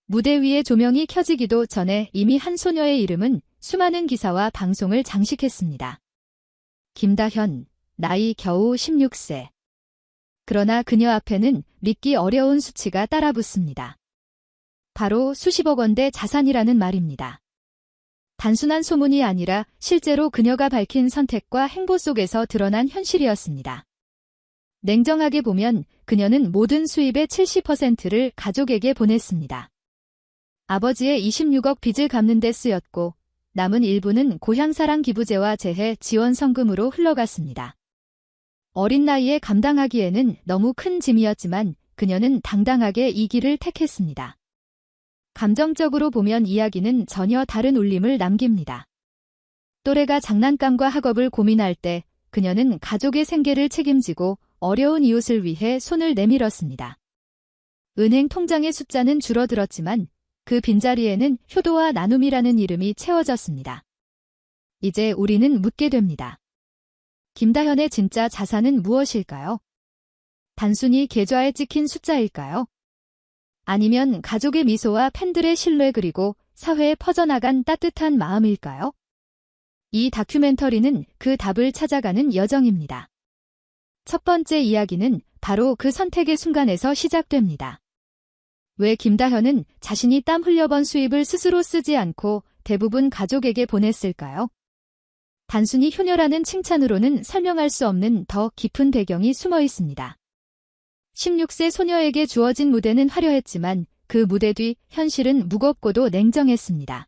무대 위에 조명이 켜지기도 전에 이미 한 소녀의 이름은 수많은 기사와 방송을 장식했습니다. 김다현, 나이 겨우 16세. 그러나 그녀 앞에는 믿기 어려운 수치가 따라붙습니다. 바로 수십억 원대 자산이라는 말입니다. 단순한 소문이 아니라 실제로 그녀가 밝힌 선택과 행보 속에서 드러난 현실이었습니다. 냉정하게 보면 그녀는 모든 수입의 70%를 가족에게 보냈습니다. 아버지의 26억 빚을 갚는 데 쓰였고 남은 일부는 고향사랑 기부제와 재해 지원성금으로 흘러갔습니다. 어린 나이에 감당하기에는 너무 큰 짐이었지만 그녀는 당당하게 이 길을 택했습니다. 감정적으로 보면 이야기는 전혀 다른 울림을 남깁니다. 또래가 장난감과 학업을 고민할 때 그녀는 가족의 생계를 책임지고 어려운 이웃을 위해 손을 내밀었습니다. 은행 통장의 숫자는 줄어들었지만 그 빈자리에는 효도와 나눔이라는 이름이 채워졌습니다. 이제 우리는 묻게 됩니다. 김다현의 진짜 자산은 무엇일까요? 단순히 계좌에 찍힌 숫자일까요? 아니면 가족의 미소와 팬들의 신뢰 그리고 사회에 퍼져나간 따뜻한 마음일까요? 이 다큐멘터리는 그 답을 찾아가는 여정입니다. 첫 번째 이야기는 바로 그 선택의 순간에서 시작됩니다. 왜 김다현은 자신이 땀 흘려번 수입을 스스로 쓰지 않고 대부분 가족에게 보냈을까요? 단순히 효녀라는 칭찬으로는 설명할 수 없는 더 깊은 배경이 숨어 있습니다. 16세 소녀에게 주어진 무대는 화려했지만 그 무대 뒤 현실은 무겁고도 냉정했습니다.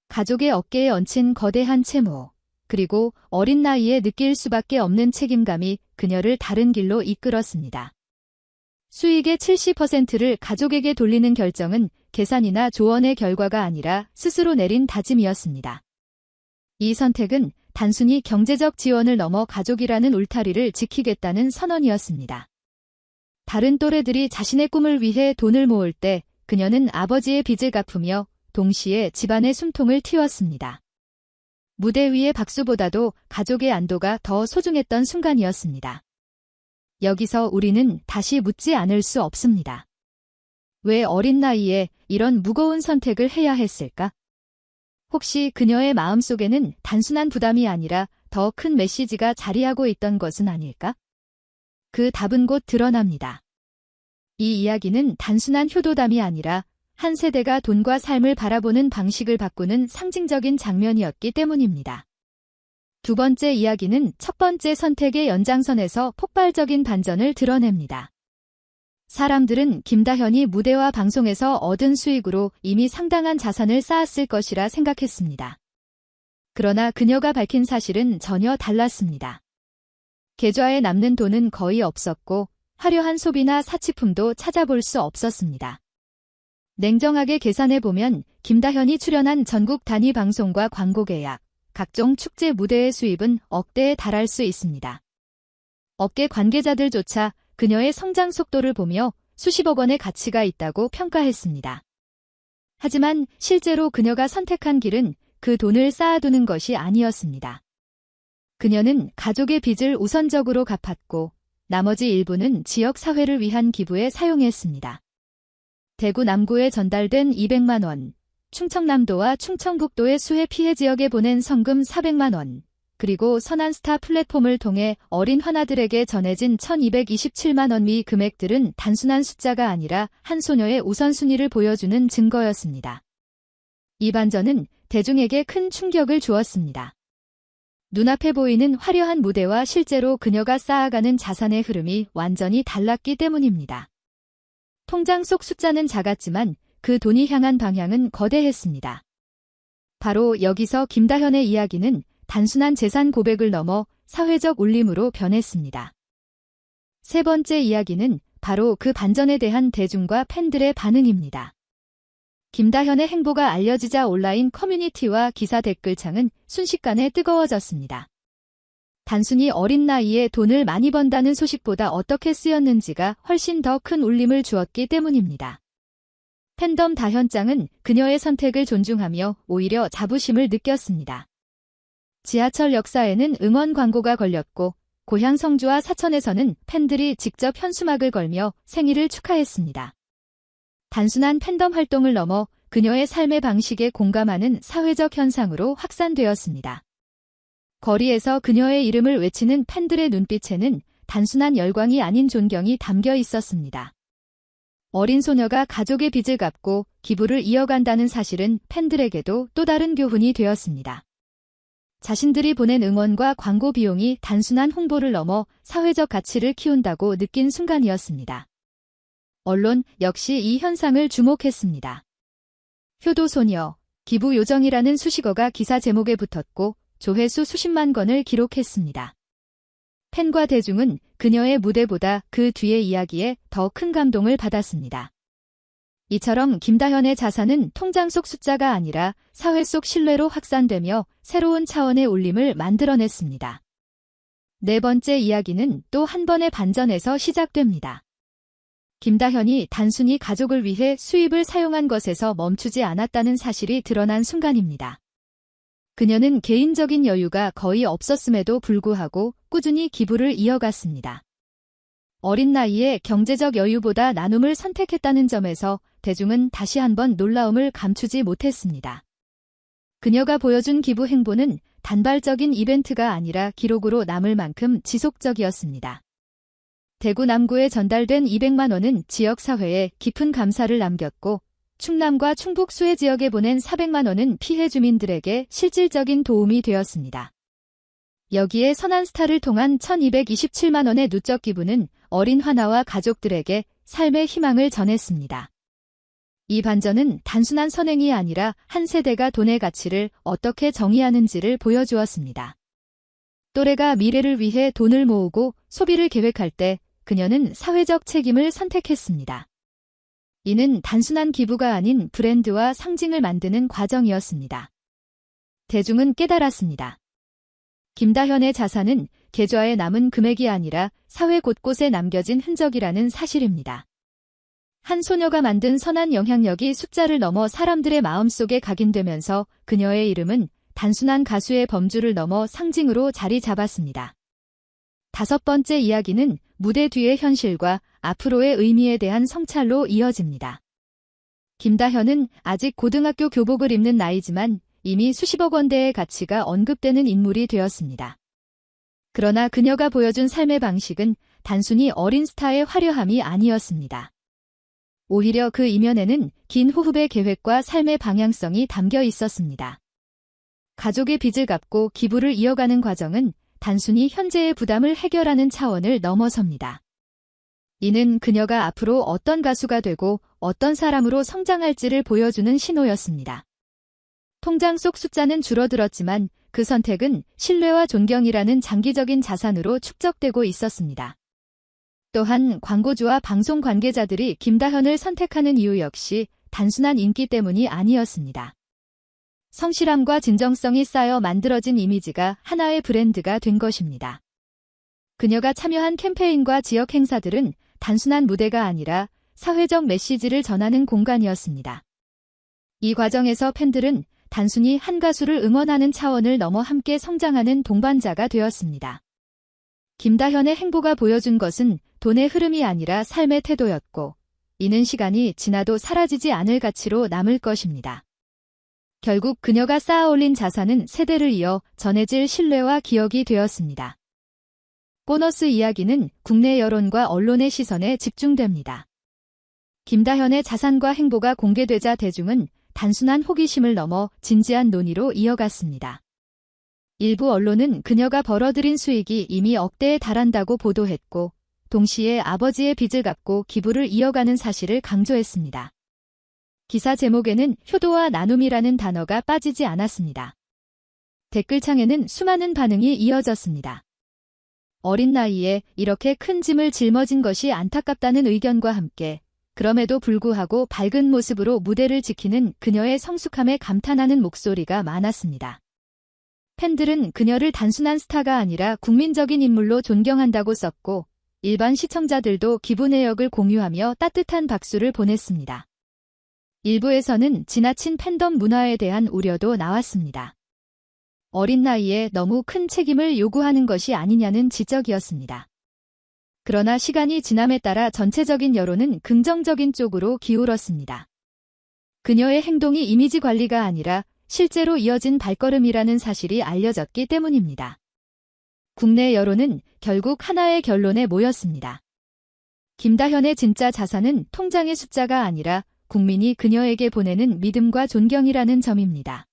가족의 어깨에 얹힌 거대한 채무, 그리고 어린 나이에 느낄 수밖에 없는 책임감이 그녀를 다른 길로 이끌었습니다. 수익의 70%를 가족에게 돌리는 결정은 계산이나 조언의 결과가 아니라 스스로 내린 다짐이었습니다. 이 선택은 단순히 경제적 지원을 넘어 가족이라는 울타리를 지키겠다는 선언이었습니다. 다른 또래들이 자신의 꿈을 위해 돈을 모을 때 그녀는 아버지의 빚을 갚으며 동시에 집안의 숨통을 틔웠습니다. 무대 위의 박수보다도 가족의 안도가 더 소중했던 순간이었습니다. 여기서 우리는 다시 묻지 않을 수 없습니다. 왜 어린 나이에 이런 무거운 선택을 해야 했을까? 혹시 그녀의 마음속에는 단순한 부담이 아니라 더 큰 메시지가 자리하고 있던 것은 아닐까? 그 답은 곧 드러납니다. 이 이야기는 단순한 효도담이 아니라 한 세대가 돈과 삶을 바라보는 방식을 바꾸는 상징적인 장면이었기 때문입니다. 두 번째 이야기는 첫 번째 선택의 연장선에서 폭발적인 반전을 드러냅니다. 사람들은 김다현이 무대와 방송에서 얻은 수익으로 이미 상당한 자산을 쌓았을 것이라 생각했습니다. 그러나 그녀가 밝힌 사실은 전혀 달랐습니다. 계좌에 남는 돈은 거의 없었고 화려한 소비나 사치품도 찾아볼 수 없었습니다. 냉정하게 계산해보면 김다현이 출연한 전국 단위 방송과 광고 계약, 각종 축제 무대의 수입은 억대에 달할 수 있습니다. 업계 관계자들조차 그녀의 성장 속도를 보며 수십억 원의 가치가 있다고 평가했습니다. 하지만 실제로 그녀가 선택한 길은 그 돈을 쌓아두는 것이 아니었습니다. 그녀는 가족의 빚을 우선적으로 갚았고 나머지 일부는 지역 사회를 위한 기부에 사용했습니다. 대구 남구에 전달된 200만 원, 충청남도와 충청북도의 수해 피해 지역에 보낸 성금 400만 원, 그리고 선한스타 플랫폼을 통해 어린 화나들에게 전해진 1227만 원 미 금액들은 단순한 숫자가 아니라 한 소녀의 우선순위를 보여주는 증거였습니다. 이 반전은 대중에게 큰 충격을 주었습니다. 눈앞에 보이는 화려한 무대와 실제로 그녀가 쌓아가는 자산의 흐름이 완전히 달랐기 때문입니다. 통장 속 숫자는 작았지만 그 돈이 향한 방향은 거대했습니다. 바로 여기서 김다현의 이야기는 단순한 재산 고백을 넘어 사회적 울림으로 변했습니다. 세 번째 이야기는 바로 그 반전에 대한 대중과 팬들의 반응입니다. 김다현의 행보가 알려지자 온라인 커뮤니티와 기사 댓글창은 순식간에 뜨거워졌습니다. 단순히 어린 나이에 돈을 많이 번다는 소식보다 어떻게 쓰였는지가 훨씬 더 큰 울림을 주었기 때문입니다. 팬덤 다현짱은 그녀의 선택을 존중하며 오히려 자부심을 느꼈습니다. 지하철 역사에는 응원 광고가 걸렸고 고향 성주와 사천에서는 팬들이 직접 현수막을 걸며 생일을 축하했습니다. 단순한 팬덤 활동을 넘어 그녀의 삶의 방식에 공감하는 사회적 현상으로 확산되었습니다. 거리에서 그녀의 이름을 외치는 팬들의 눈빛에는 단순한 열광이 아닌 존경이 담겨 있었습니다. 어린 소녀가 가족의 빚을 갚고 기부를 이어간다는 사실은 팬들에게도 또 다른 교훈이 되었습니다. 자신들이 보낸 응원과 광고 비용이 단순한 홍보를 넘어 사회적 가치를 키운다고 느낀 순간이었습니다. 언론 역시 이 현상을 주목했습니다. 효도소녀, 기부요정이라는 수식어가 기사 제목에 붙었고 조회수 수십만 건을 기록했습니다. 팬과 대중은 그녀의 무대보다 그 뒤의 이야기에 더 큰 감동을 받았습니다. 이처럼 김다현의 자산은 통장 속 숫자가 아니라 사회 속 신뢰로 확산되며 새로운 차원의 울림을 만들어냈습니다. 네 번째 이야기는 또 한 번의 반전에서 시작됩니다. 김다현이 단순히 가족을 위해 수입을 사용한 것에서 멈추지 않았다는 사실이 드러난 순간입니다. 그녀는 개인적인 여유가 거의 없었음에도 불구하고 꾸준히 기부를 이어갔습니다. 어린 나이에 경제적 여유보다 나눔을 선택했다는 점에서 대중은 다시 한번 놀라움을 감추지 못했습니다. 그녀가 보여준 기부 행보는 단발적인 이벤트가 아니라 기록으로 남을 만큼 지속적이었습니다. 대구 남구에 전달된 200만 원은 지역사회에 깊은 감사를 남겼고 충남과 충북 수해 지역에 보낸 400만 원은 피해 주민들에게 실질적인 도움이 되었습니다. 여기에 선한스타를 통한 1227만 원의 누적 기부는 어린 화나와 가족들에게 삶의 희망을 전했습니다. 이 반전은 단순한 선행이 아니라 한 세대가 돈의 가치를 어떻게 정의하는지를 보여주었습니다. 또래가 미래를 위해 돈을 모으고 소비를 계획할 때 그녀는 사회적 책임을 선택했습니다. 이는 단순한 기부가 아닌 브랜드와 상징을 만드는 과정이었습니다. 대중은 깨달았습니다. 김다현의 자산은 계좌에 남은 금액이 아니라 사회 곳곳에 남겨진 흔적이라는 사실입니다. 한 소녀가 만든 선한 영향력이 숫자를 넘어 사람들의 마음속에 각인되면서 그녀의 이름은 단순한 가수의 범주를 넘어 상징으로 자리 잡았습니다. 다섯 번째 이야기는 무대 뒤의 현실과 앞으로의 의미에 대한 성찰로 이어집니다. 김다현은 아직 고등학교 교복을 입는 나이지만 이미 수십억 원대의 가치가 언급되는 인물이 되었습니다. 그러나 그녀가 보여준 삶의 방식은 단순히 어린 스타의 화려함이 아니었습니다. 오히려 그 이면에는 긴 호흡의 계획과 삶의 방향성이 담겨 있었습니다. 가족의 빚을 갚고 기부를 이어가는 과정은 단순히 현재의 부담을 해결하는 차원을 넘어섭니다. 이는 그녀가 앞으로 어떤 가수가 되고 어떤 사람으로 성장할지를 보여주는 신호였습니다. 통장 속 숫자는 줄어들었지만 그 선택은 신뢰와 존경이라는 장기적인 자산으로 축적되고 있었습니다. 또한 광고주와 방송 관계자들이 김다현을 선택하는 이유 역시 단순한 인기 때문이 아니었습니다. 성실함과 진정성이 쌓여 만들어진 이미지가 하나의 브랜드가 된 것입니다. 그녀가 참여한 캠페인과 지역 행사들은 단순한 무대가 아니라 사회적 메시지를 전하는 공간이었습니다. 이 과정에서 팬들은 단순히 한 가수를 응원하는 차원을 넘어 함께 성장하는 동반자가 되었습니다. 김다현의 행보가 보여준 것은 돈의 흐름이 아니라 삶의 태도였고, 이는 시간이 지나도 사라지지 않을 가치로 남을 것입니다. 결국 그녀가 쌓아올린 자산은 세대를 이어 전해질 신뢰와 기억이 되었습니다. 보너스 이야기는 국내 여론과 언론의 시선에 집중됩니다. 김다현의 자산과 행보가 공개되자 대중은 단순한 호기심을 넘어 진지한 논의로 이어갔습니다. 일부 언론은 그녀가 벌어들인 수익이 이미 억대에 달한다고 보도했고, 동시에 아버지의 빚을 갚고 기부를 이어가는 사실을 강조했습니다. 기사 제목에는 효도와 나눔이라는 단어가 빠지지 않았습니다. 댓글창에는 수많은 반응이 이어졌습니다. 어린 나이에 이렇게 큰 짐을 짊어진 것이 안타깝다는 의견과 함께 그럼에도 불구하고 밝은 모습으로 무대를 지키는 그녀의 성숙함에 감탄하는 목소리가 많았습니다. 팬들은 그녀를 단순한 스타가 아니라 국민적인 인물로 존경한다고 썼고 일반 시청자들도 기부 내역을 공유하며 따뜻한 박수를 보냈습니다. 일부에서는 지나친 팬덤 문화에 대한 우려도 나왔습니다. 어린 나이에 너무 큰 책임을 요구하는 것이 아니냐는 지적이었습니다. 그러나 시간이 지남에 따라 전체적인 여론은 긍정적인 쪽으로 기울었습니다. 그녀의 행동이 이미지 관리가 아니라 실제로 이어진 발걸음이라는 사실이 알려졌기 때문입니다. 국내 여론은 결국 하나의 결론에 모였습니다. 김다현의 진짜 자산은 통장의 숫자가 아니라 국민이 그녀에게 보내는 믿음과 존경이라는 점입니다.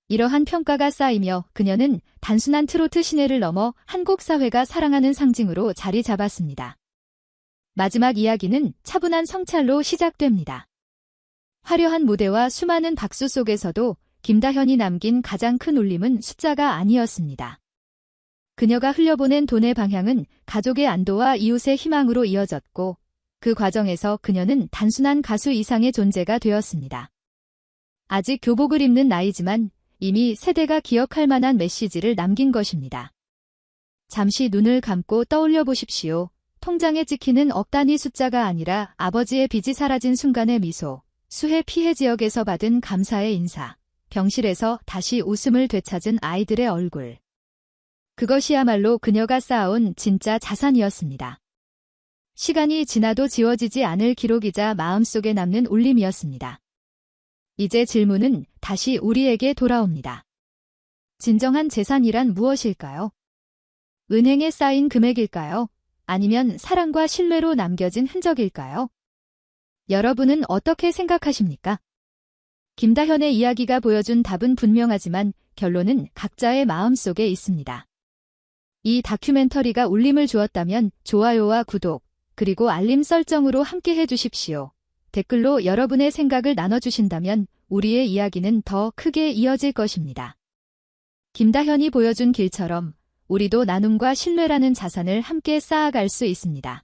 이러한 평가가 쌓이며 그녀는 단순한 트로트 신예를 넘어 한국 사회가 사랑하는 상징으로 자리 잡았습니다. 마지막 이야기는 차분한 성찰로 시작됩니다. 화려한 무대와 수많은 박수 속에서도 김다현이 남긴 가장 큰 울림은 숫자가 아니었습니다. 그녀가 흘려보낸 돈의 방향은 가족의 안도와 이웃의 희망으로 이어졌고 그 과정에서 그녀는 단순한 가수 이상의 존재가 되었습니다. 아직 교복을 입는 나이지만 이미 세대가 기억할 만한 메시지를 남긴 것입니다. 잠시 눈을 감고 떠올려 보십시오. 통장에 찍히는 억 단위 숫자가 아니라 아버지의 빚이 사라진 순간의 미소, 수해 피해 지역에서 받은 감사의 인사, 병실에서 다시 웃음을 되찾은 아이들의 얼굴. 그것이야말로 그녀가 쌓아온 진짜 자산이었습니다. 시간이 지나도 지워지지 않을 기록이자 마음속에 남는 울림이었습니다. 이제 질문은 다시 우리에게 돌아옵니다. 진정한 재산이란 무엇일까요? 은행에 쌓인 금액일까요? 아니면 사랑과 신뢰로 남겨진 흔적일까요? 여러분은 어떻게 생각하십니까? 김다현의 이야기가 보여준 답은 분명하지만 결론은 각자의 마음속에 있습니다. 이 다큐멘터리가 울림을 주었다면 좋아요와 구독, 그리고 알림 설정으로 함께 해주십시오. 댓글로 여러분의 생각을 나눠주신다면 우리의 이야기는 더 크게 이어질 것입니다. 김다현이 보여준 길처럼 우리도 나눔과 신뢰라는 자산을 함께 쌓아갈 수 있습니다.